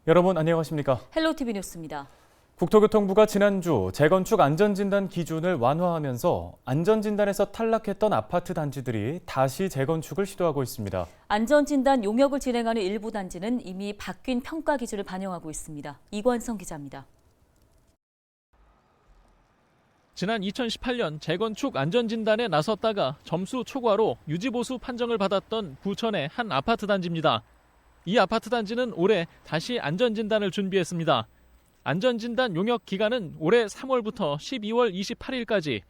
여러분 안녕하십니까? 헬로티비 뉴스입니다. 국토교통부가 지난주 재건축 안전진단 기준을 완화하면서 안전진단에서 탈락했던 아파트 단지들이 다시 재건축을 시도하고 있습니다. 안전진단 용역을 진행하는 일부 단지는 이미 바뀐 평가 기준을 반영하고 있습니다. 이관성 기자입니다. 지난 2018년 재건축 안전진단에 나섰다가 점수 초과로 유지보수 판정을 받았던 부천의 한 아파트 단지입니다. 이 아파트 단지는 올해 다시 안전진단을 준비했습니다. 안전진단 용역 기간은 올해 3월부터 12월 28일까지.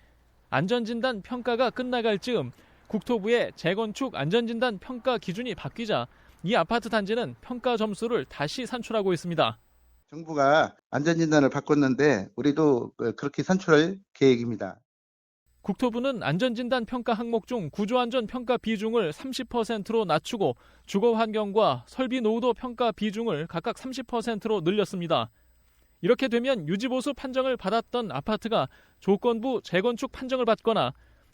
안전진단 평가가 끝나갈 즈음 국토부의 재건축 안전진단 평가 기준이 바뀌자 이 아파트 단지는 평가 점수를 다시 산출하고 있습니다. 정부가 안전진단을 바꿨는데 우리도 그렇게 산출할 계획입니다. 국토부는 안전진단 평가 항목 중 구조안전 평가 비중을 30%로 낮추고 주거환경과 설비 노후도 평가 비중을 각각 30%로 늘렸습니다. 이렇게 되면 유지보수 판정을 받았던 아파트가 조건부 재건축 판정을 받거나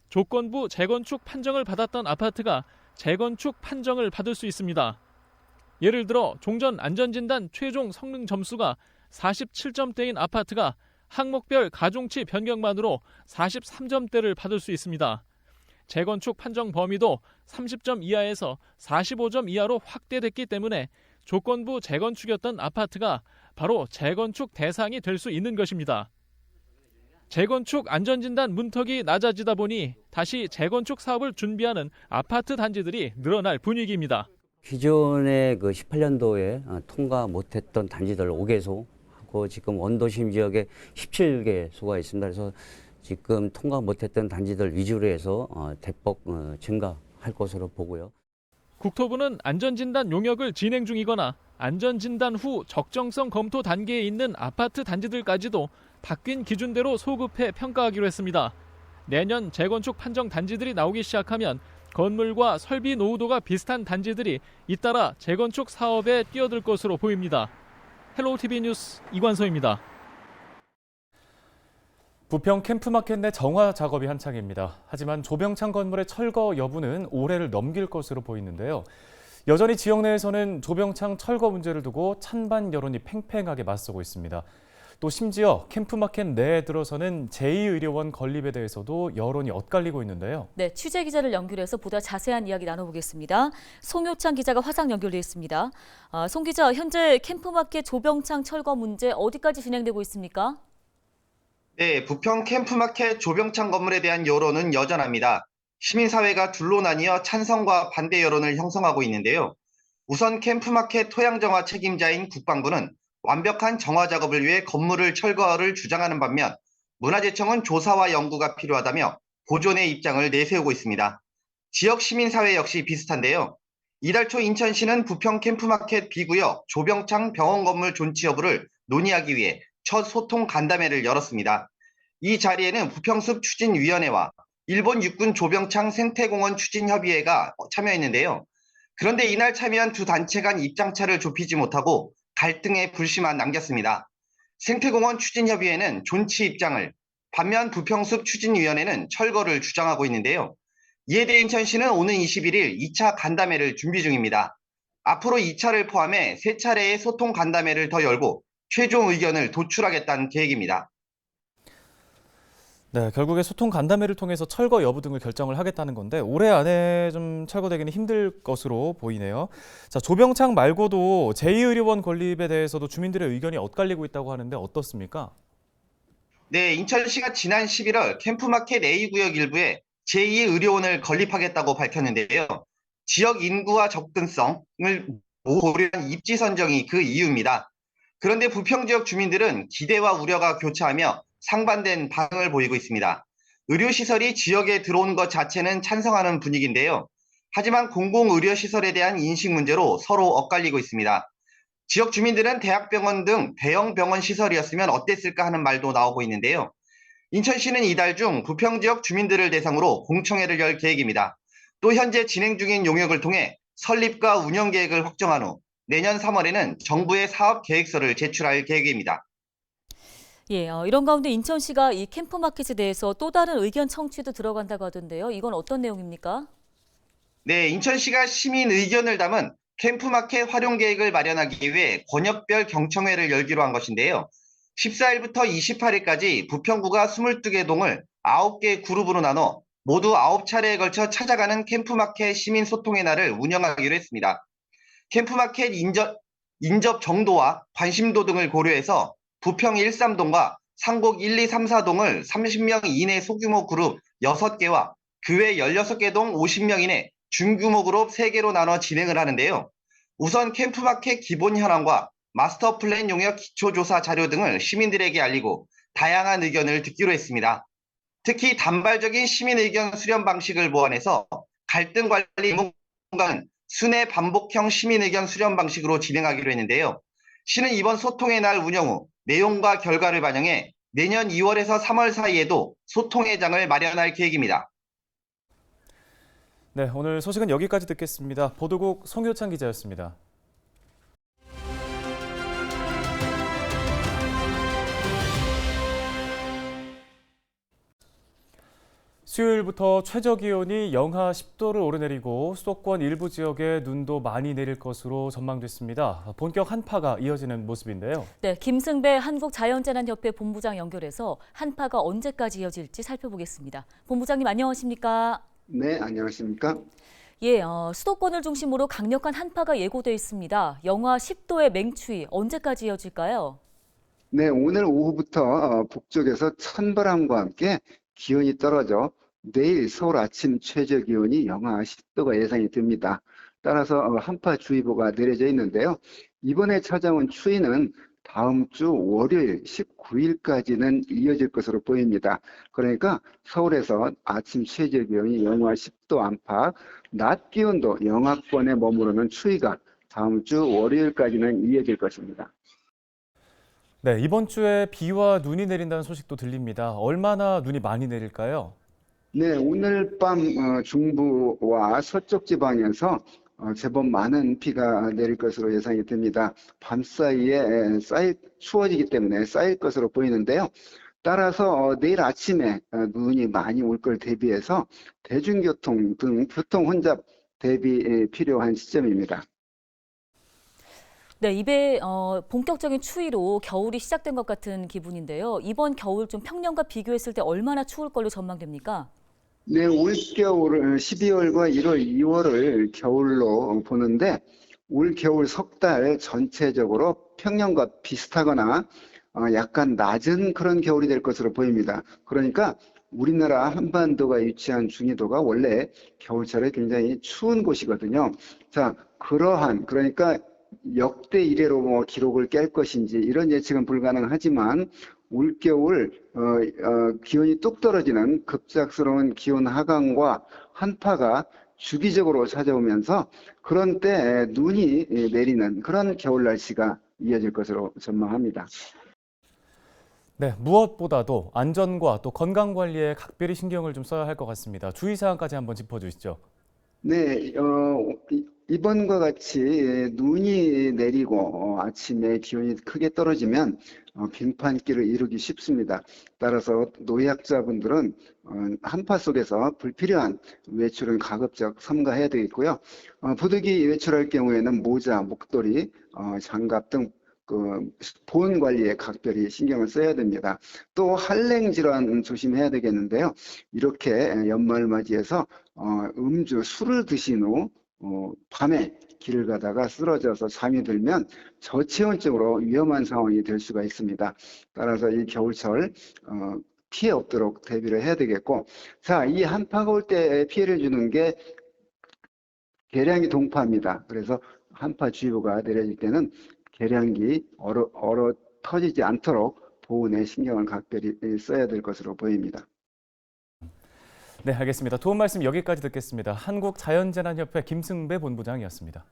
조건부 재건축 판정을 받았던 아파트가 재건축 판정을 받을 수 있습니다. 예를 들어 종전 안전진단 최종 성능 점수가 47점대인 아파트가 항목별 가중치 변경만으로 43점대를 받을 수 있습니다. 재건축 판정 범위도 30점 이하에서 45점 이하로 확대됐기 때문에 조건부 재건축이었던 아파트가 바로 재건축 대상이 될 수 있는 것입니다. 재건축 안전진단 문턱이 낮아지다 보니 다시 재건축 사업을 준비하는 아파트 단지들이 늘어날 분위기입니다. 기존의 18년도에 통과 못했던 단지들 5개소, 지금 원도심 지역에 17개소가 있습니다. 그래서 지금 통과 못했던 단지들 위주로 해서 대폭 증가할 것으로 보고요. 국토부는 안전진단 용역을 진행 중이거나 안전진단 후 적정성 검토 단계에 있는 아파트 단지들까지도 바뀐 기준대로 소급해 평가하기로 했습니다. 내년 재건축 판정 단지들이 나오기 시작하면 건물과 설비 노후도가 비슷한 단지들이 잇따라 재건축 사업에 뛰어들 것으로 보입니다. 헬로티비 뉴스 이관서입니다. 부평 캠프마켓 내 정화 작업이 한창입니다. 하지만 조병창 건물의 철거 여부는 올해를 넘길 것으로 보이는데요. 여전히 지역 내에서는 조병창 철거 문제를 두고 찬반 여론이 팽팽하게 맞서고 있습니다. 또 심지어 캠프마켓 내에 들어서는 제2의료원 건립에 대해서도 여론이 엇갈리고 있는데요. 네, 취재 기자를 연결해서 보다 자세한 이야기 나눠보겠습니다. 송효창 기자가 화상 연결돼 있습니다. 송 기자, 현재 캠프마켓 조병창 철거 문제 어디까지 진행되고 있습니까? 네, 부평 캠프마켓 조병창 건물에 대한 여론은 여전합니다. 시민사회가 둘로 나뉘어 찬성과 반대 여론을 형성하고 있는데요. 우선 캠프마켓 토양정화 책임자인 국방부는 완벽한 정화 작업을 위해 건물을 철거를 주장하는 반면 문화재청은 조사와 연구가 필요하다며 보존의 입장을 내세우고 있습니다. 지역 시민사회 역시 비슷한데요. 이달 초 인천시는 부평 캠프마켓 B구역 조병창 병원 건물 존치 여부를 논의하기 위해 첫 소통 간담회를 열었습니다. 이 자리에는 부평숲 추진위원회와 일본 육군 조병창 생태공원 추진협의회가 참여했는데요. 그런데 이날 참여한 두 단체 간 입장차를 좁히지 못하고 갈등의 불씨만 남겼습니다. 생태공원 추진협의회는 존치 입장을, 반면 부평숲 추진위원회는 철거를 주장하고 있는데요. 이에 대해 인천시는 오는 21일 2차 간담회를 준비 중입니다. 앞으로 2차를 포함해 3차례의 소통 간담회를 더 열고 최종 의견을 도출하겠다는 계획입니다. 네, 결국에 소통 간담회를 통해서 철거 여부 등을 결정을 하겠다는 건데 올해 안에 좀 철거되기는 힘들 것으로 보이네요. 자, 조병창 말고도 제2의료원 건립에 대해서도 주민들의 의견이 엇갈리고 있다고 하는데 어떻습니까? 네, 인천시가 지난 11월 캠프마켓 A구역 일부에 제2의료원을 건립하겠다고 밝혔는데요. 지역 인구와 접근성을 고려한 입지 선정이 그 이유입니다. 그런데 부평 지역 주민들은 기대와 우려가 교차하며 상반된 반응을 보이고 있습니다. 의료시설이 지역에 들어온 것 자체는 찬성하는 분위기인데요. 하지만 공공의료시설에 대한 인식 문제로 서로 엇갈리고 있습니다. 지역 주민들은 대학병원 등 대형 병원 시설이었으면 어땠을까 하는 말도 나오고 있는데요. 인천시는 이달 중 부평 지역 주민들을 대상으로 공청회를 열 계획입니다. 또 현재 진행 중인 용역을 통해 설립과 운영 계획을 확정한 후 내년 3월에는 정부에 사업 계획서를 제출할 계획입니다. 예, 이런 가운데 인천시가 이 캠프마켓에 대해서 또 다른 의견 청취도 들어간다고 하던데요. 이건 어떤 내용입니까? 네, 인천시가 시민 의견을 담은 캠프마켓 활용 계획을 마련하기 위해 권역별 경청회를 열기로 한 것인데요. 14일부터 28일까지 부평구가 22개 동을 9개 그룹으로 나눠 모두 9차례에 걸쳐 찾아가는 캠프마켓 시민 소통의 날을 운영하기로 했습니다. 캠프마켓 인접 정도와 관심도 등을 고려해서 부평 13동과 상곡 1, 2, 3, 4동을 30명 이내 소규모 그룹 6개와 그 외 16개 동 50명 이내 중규모 그룹 3개로 나눠 진행을 하는데요. 우선 캠프마켓 기본 현황과 마스터 플랜 용역 기초조사 자료 등을 시민들에게 알리고 다양한 의견을 듣기로 했습니다. 특히 단발적인 시민 의견 수렴 방식을 보완해서 갈등 관리 전문가는 순회 반복형 시민 의견 수렴 방식으로 진행하기로 했는데요. 시는 이번 소통의 날 운영 후 내용과 결과를 반영해 내년 2월에서 3월 사이에도 소통의 장을 마련할 계획입니다. 네, 오늘 소식은 여기까지 듣겠습니다. 보도국 송효찬 기자였습니다. 수요일부터 최저기온이 영하 10도를 오르내리고 수도권 일부 지역에 눈도 많이 내릴 것으로 전망됐습니다. 본격 한파가 이어지는 모습인데요. 네, 김승배 한국자연재난협회 본부장 연결해서 한파가 언제까지 이어질지 살펴보겠습니다. 본부장님 안녕하십니까? 네, 안녕하십니까? 예, 수도권을 중심으로 강력한 한파가 예고돼 있습니다. 영하 10도의 맹추위 언제까지 이어질까요? 네, 오늘 오후부터 북쪽에서 찬바람과 함께 기온이 떨어져 내일 서울 아침 최저 기온이 영하 10도가 예상이 됩니다. 따라서 한파주의보가 내려져 있는데요. 이번에 찾아온 추위는 다음 주 월요일 19일까지는 이어질 것으로 보입니다. 그러니까 서울에서 아침 최저 기온이 영하 10도 안팎, 낮 기온도 영하권에 머무르는 추위가 다음 주 월요일까지는 이어질 것입니다. 네, 이번 주에 비와 눈이 내린다는 소식도 들립니다. 얼마나 눈이 많이 내릴까요? 네, 오늘 밤 중부와 서쪽 지방에서 제법 많은 비가 내릴 것으로 예상이 됩니다. 밤 사이에 추워지기 때문에 쌓일 것으로 보이는데요. 따라서 내일 아침에 눈이 많이 올 걸 대비해서 대중교통 등 교통 혼잡 대비 필요한 시점입니다. 네, 입에 본격적인 추위로 겨울이 시작된 것 같은 기분인데요. 이번 겨울 좀 평년과 비교했을 때 얼마나 추울 걸로 전망됩니까? 네, 올겨울 12월과 1월, 2월을 겨울로 보는데 올 겨울 석 달 전체적으로 평년과 비슷하거나 약간 낮은 그런 겨울이 될 것으로 보입니다. 그러니까 우리나라 한반도가 위치한 중위도가 원래 겨울철에 굉장히 추운 곳이거든요. 자, 그러니까 역대 이래로 기록을 깰 것인지 이런 예측은 불가능하지만 올겨울 기온이 뚝 떨어지는 급작스러운 기온 하강과 한파가 주기적으로 찾아오면서 그런 때 눈이 내리는 그런 겨울 날씨가 이어질 것으로 전망합니다. 네, 무엇보다도 안전과 또 건강 관리에 각별히 신경을 좀 써야 할 것 같습니다. 주의사항까지 한번 짚어주시죠. 네, 이번과 같이 눈이 내리고 아침에 기온이 크게 떨어지면 빙판길을 이루기 쉽습니다. 따라서 노약자분들은 한파 속에서 불필요한 외출은 가급적 삼가해야 되겠고요. 부득이 외출할 경우에는 모자, 목도리, 장갑 등 보온 관리에 각별히 신경을 써야 됩니다. 또 한랭 질환 조심해야 되겠는데요. 이렇게 연말 맞이해서 술을 드신 후 밤에 길을 가다가 쓰러져서 잠이 들면 저체온증으로 위험한 상황이 될 수가 있습니다. 따라서 이 겨울철 피해 없도록 대비를 해야 되겠고, 자, 이 한파가 올 때 피해를 주는 게 계량기 동파입니다. 그래서 한파주의보가 내려질 때는 계량기 얼어 터지지 않도록 보온에 신경을 각별히 써야 될 것으로 보입니다. 네, 알겠습니다. 도움 말씀 여기까지 듣겠습니다. 한국자연재난협회 김승배 본부장이었습니다.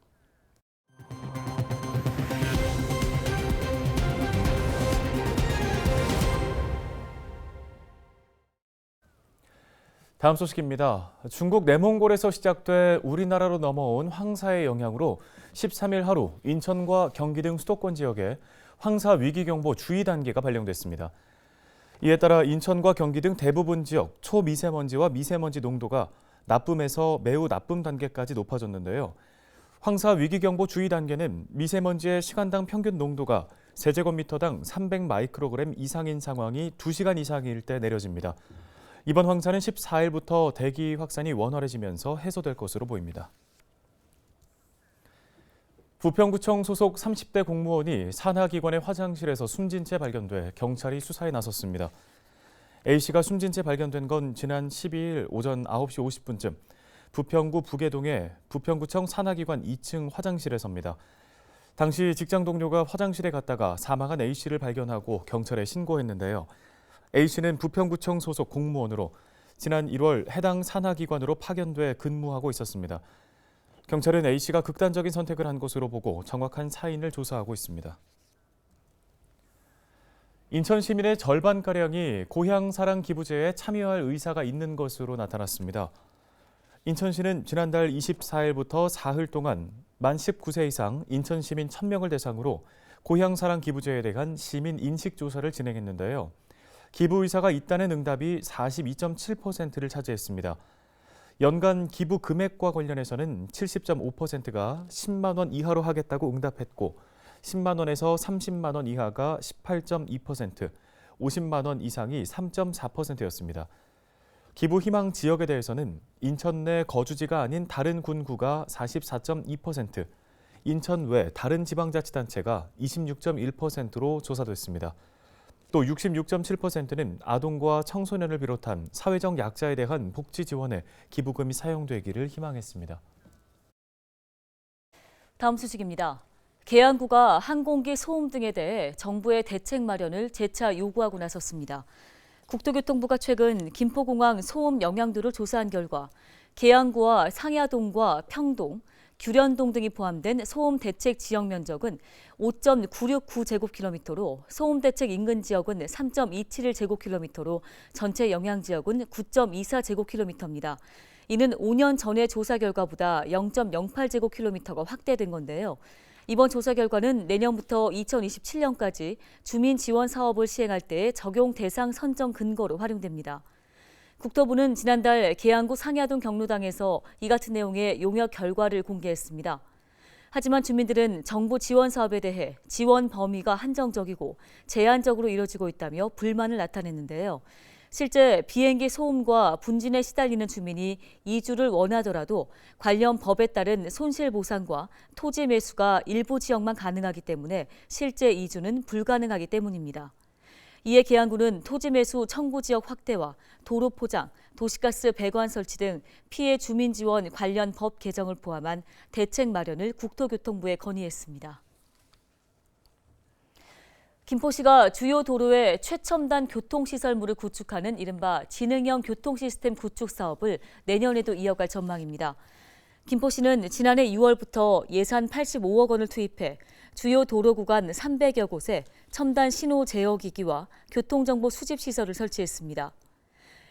다음 소식입니다. 중국 내몽골에서 시작돼 우리나라로 넘어온 황사의 영향으로 13일 하루 인천과 경기 등 수도권 지역에 황사 위기경보 주의 단계가 발령됐습니다. 이에 따라 인천과 경기 등 대부분 지역 초미세먼지와 미세먼지 농도가 나쁨에서 매우 나쁨 단계까지 높아졌는데요. 황사 위기경보 주의 단계는 미세먼지의 시간당 평균 농도가 세제곱미터당 300 마이크로그램 이상인 상황이 2시간 이상일 때 내려집니다. 이번 황사는 14일부터 대기 확산이 원활해지면서 해소될 것으로 보입니다. 부평구청 소속 30대 공무원이 산하기관의 화장실에서 숨진 채 발견돼 경찰이 수사에 나섰습니다. A씨가 숨진 채 발견된 건 지난 12일 오전 9시 50분쯤 부평구 부계동의 부평구청 산하기관 2층 화장실에서입니다. 당시 직장 동료가 화장실에 갔다가 사망한 A씨를 발견하고 경찰에 신고했는데요. A씨는 부평구청 소속 공무원으로 지난 1월 해당 산하기관으로 파견돼 근무하고 있었습니다. 경찰은 A씨가 극단적인 선택을 한 것으로 보고 정확한 사인을 조사하고 있습니다. 인천 시민의 절반가량이 고향사랑 기부제에 참여할 의사가 있는 것으로 나타났습니다. 인천시는 지난달 24일부터 사흘 동안 만 19세 이상 인천 시민 1000명을 대상으로 고향사랑 기부제에 대한 시민 인식조사를 진행했는데요. 기부 의사가 있다는 응답이 42.7%를 차지했습니다. 연간 기부 금액과 관련해서는 70.5%가 10만 원 이하로 하겠다고 응답했고 10만 원에서 30만 원 이하가 18.2%, 50만 원 이상이 3.4%였습니다. 기부 희망 지역에 대해서는 인천 내 거주지가 아닌 다른 군구가 44.2%, 인천 외 다른 지방자치단체가 26.1%로 조사됐습니다. 또 66.7%는 아동과 청소년을 비롯한 사회적 약자에 대한 복지 지원에 기부금이 사용되기를 희망했습니다. 다음 소식입니다. 계양구가 항공기 소음 등에 대해 정부의 대책 마련을 재차 요구하고 나섰습니다. 국토교통부가 최근 김포공항 소음 영향도를 조사한 결과 계양구와 상야동과 평동, 규련동 등이 포함된 소음 대책 지역 면적은 5.969제곱킬로미터로 소음 대책 인근 지역은 3.271제곱킬로미터로 전체 영향 지역은 9.24제곱킬로미터입니다. 이는 5년 전의 조사 결과보다 0.08제곱킬로미터가 확대된 건데요. 이번 조사 결과는 내년부터 2027년까지 주민 지원 사업을 시행할 때 적용 대상 선정 근거로 활용됩니다. 국토부는 지난달 계양구 상야동 경로당에서 이 같은 내용의 용역 결과를 공개했습니다. 하지만 주민들은 정부 지원 사업에 대해 지원 범위가 한정적이고 제한적으로 이뤄지고 있다며 불만을 나타냈는데요. 실제 비행기 소음과 분진에 시달리는 주민이 이주를 원하더라도 관련 법에 따른 손실보상과 토지 매수가 일부 지역만 가능하기 때문에 실제 이주는 불가능하기 때문입니다. 이에 계양구는 토지 매수 청구 지역 확대와 도로 포장, 도시가스 배관 설치 등 피해 주민 지원 관련 법 개정을 포함한 대책 마련을 국토교통부에 건의했습니다. 김포시가 주요 도로에 최첨단 교통시설물을 구축하는 이른바 지능형 교통시스템 구축 사업을 내년에도 이어갈 전망입니다. 김포시는 지난해 6월부터 예산 85억 원을 투입해 주요 도로 구간 300여 곳에 첨단 신호 제어 기기와 교통정보 수집 시설을 설치했습니다.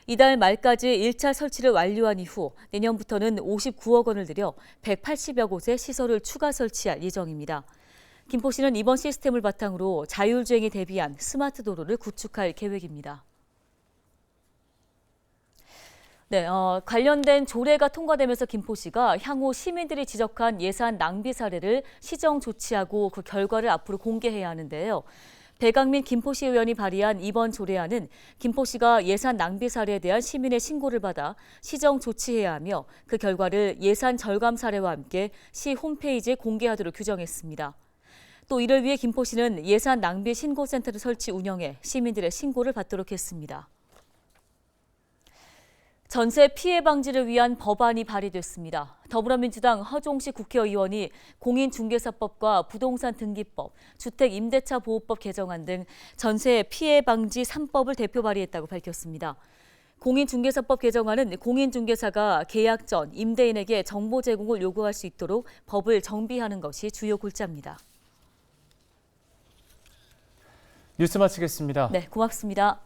이달 말까지 1차 설치를 완료한 이후 내년부터는 59억 원을 들여 180여 곳에 시설을 추가 설치할 예정입니다. 김포시는 이번 시스템을 바탕으로 자율주행에 대비한 스마트 도로를 구축할 계획입니다. 관련된 조례가 통과되면서 김포시가 향후 시민들이 지적한 예산 낭비 사례를 시정 조치하고 그 결과를 앞으로 공개해야 하는데요. 배강민 김포시 의원이 발의한 이번 조례안은 김포시가 예산 낭비 사례에 대한 시민의 신고를 받아 시정 조치해야 하며 그 결과를 예산 절감 사례와 함께 시 홈페이지에 공개하도록 규정했습니다. 또 이를 위해 김포시는 예산 낭비 신고센터를 설치 운영해 시민들의 신고를 받도록 했습니다. 전세 피해 방지를 위한 법안이 발의됐습니다. 더불어민주당 허종식 국회의원이 공인중개사법과 부동산 등기법, 주택임대차 보호법 개정안 등 전세 피해 방지 3법을 대표 발의했다고 밝혔습니다. 공인중개사법 개정안은 공인중개사가 계약 전 임대인에게 정보 제공을 요구할 수 있도록 법을 정비하는 것이 주요 골자입니다. 뉴스 마치겠습니다. 네, 고맙습니다.